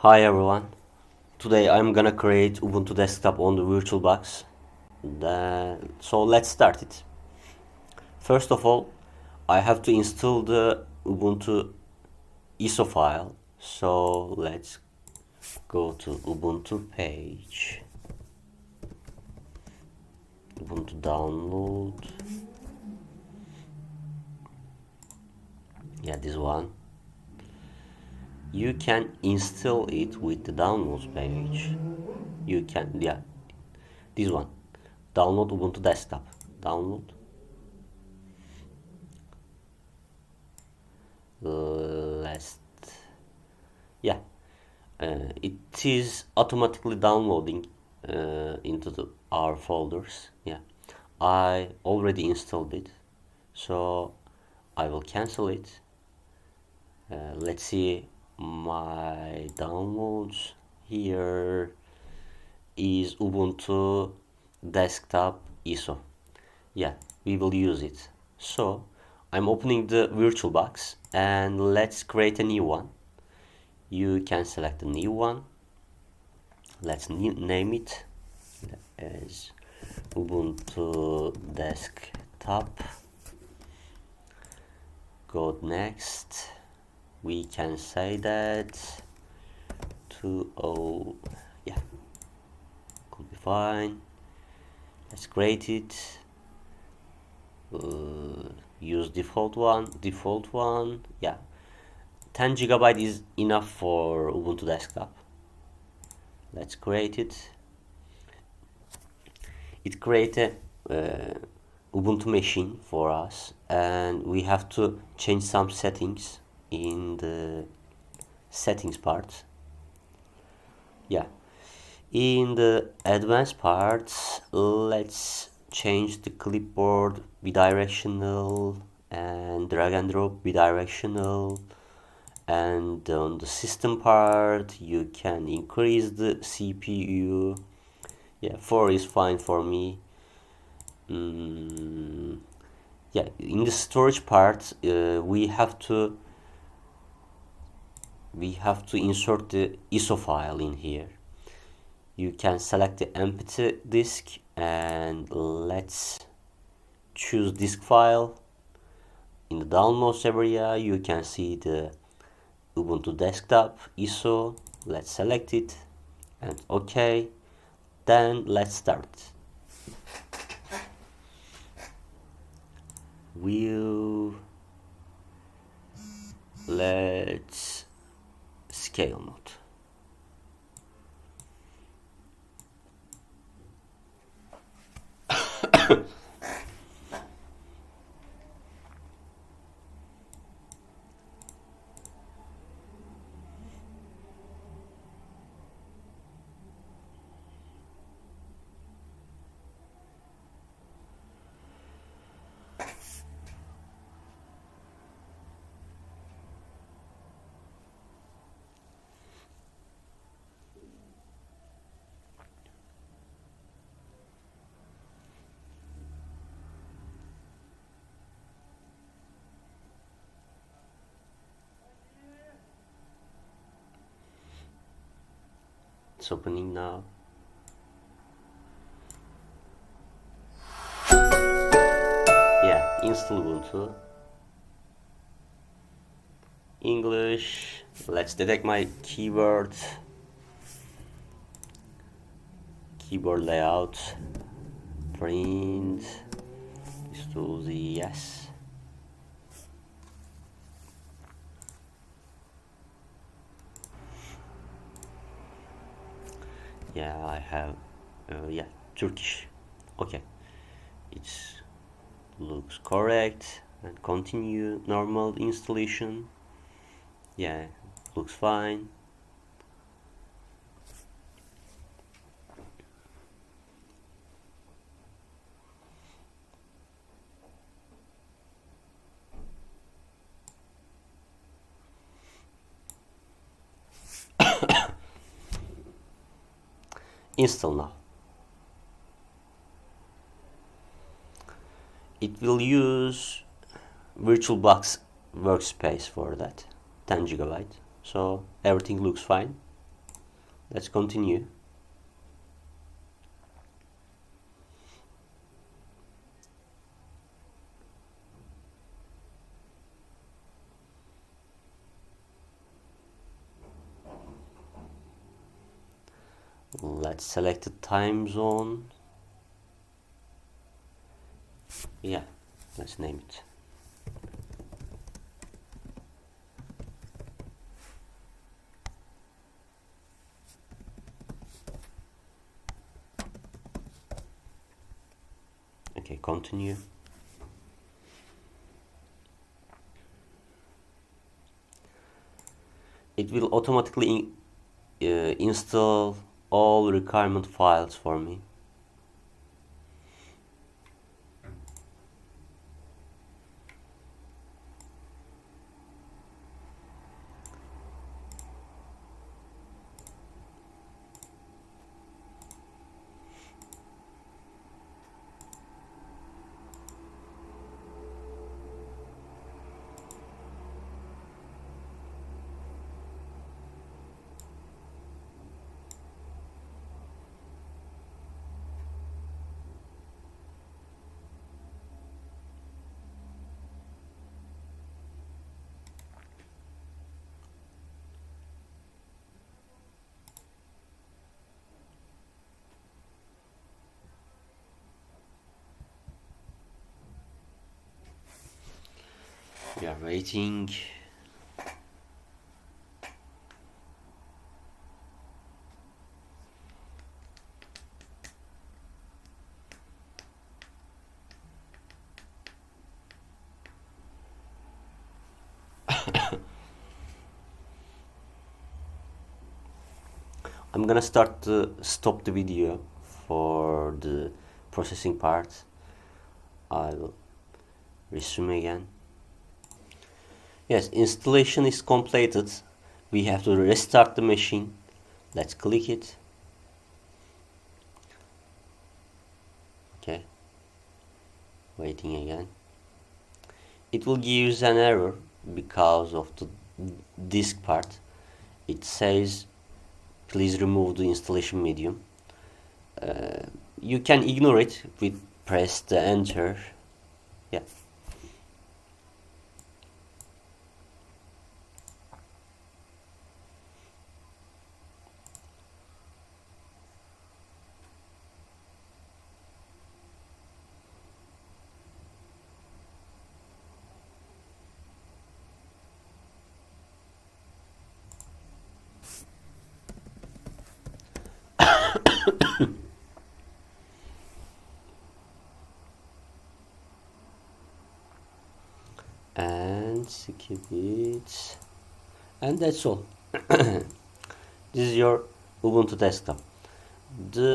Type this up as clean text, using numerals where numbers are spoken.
Hi everyone. Today I'm gonna create Ubuntu Desktop on the VirtualBox. So let's start it. First of all, I have to install the Ubuntu ISO file. So let's go to Ubuntu page. Ubuntu download. Yeah, this one. You can install it with the downloads page. You can, yeah, this one. Download Ubuntu Desktop. Download. Last, yeah, it is automatically downloading into our folders. Yeah, I already installed it, so I will cancel it. Let's see my downloads. Here is Ubuntu Desktop ISO. Yeah, we will use it. So I'm opening the VirtualBox and let's create a new one. You can select a new one. Let's name it as Ubuntu Desktop. Go next. We can say that 2.0, yeah, could be fine. Let's create it. Use default one, yeah. 10 GB is enough for Ubuntu Desktop. Let's create it. It created a Ubuntu machine for us, and we have to change some settings in the settings part. Yeah, in the advanced parts, let's change the clipboard bidirectional and drag and drop bidirectional. And on the system part, you can increase the CPU. Yeah, 4 is fine for me. Yeah, in the storage part, we have to insert the ISO file in here. You can select the empty disk and let's choose disk file. In the downloads area, you can see the Ubuntu Desktop ISO. Let's select it and OK. Then let's start. Let's scale mode. It's opening now. Yeah, install Ubuntu. English. Let's detect my keyboard layout. Print. Let's do the yes. Yeah, I have yeah, Turkish. Okay, it looks correct. And continue normal installation. Yeah, looks fine. Install now. It will use VirtualBox workspace for that, 10 GB. So everything looks fine. Let's continue. Let's select the time zone. Yeah, let's name it. Okay, continue. It will automatically install all requirement files for me. We are waiting. I'm gonna stop the video for the processing part. I'll resume again. Yes, installation is completed. We have to restart the machine. Let's click it. Okay, waiting again. It will give us an error because of the disk part. It says please remove the installation medium. You can ignore it with press the enter. Yeah. And skip it, and that's all. This is your Ubuntu Desktop. The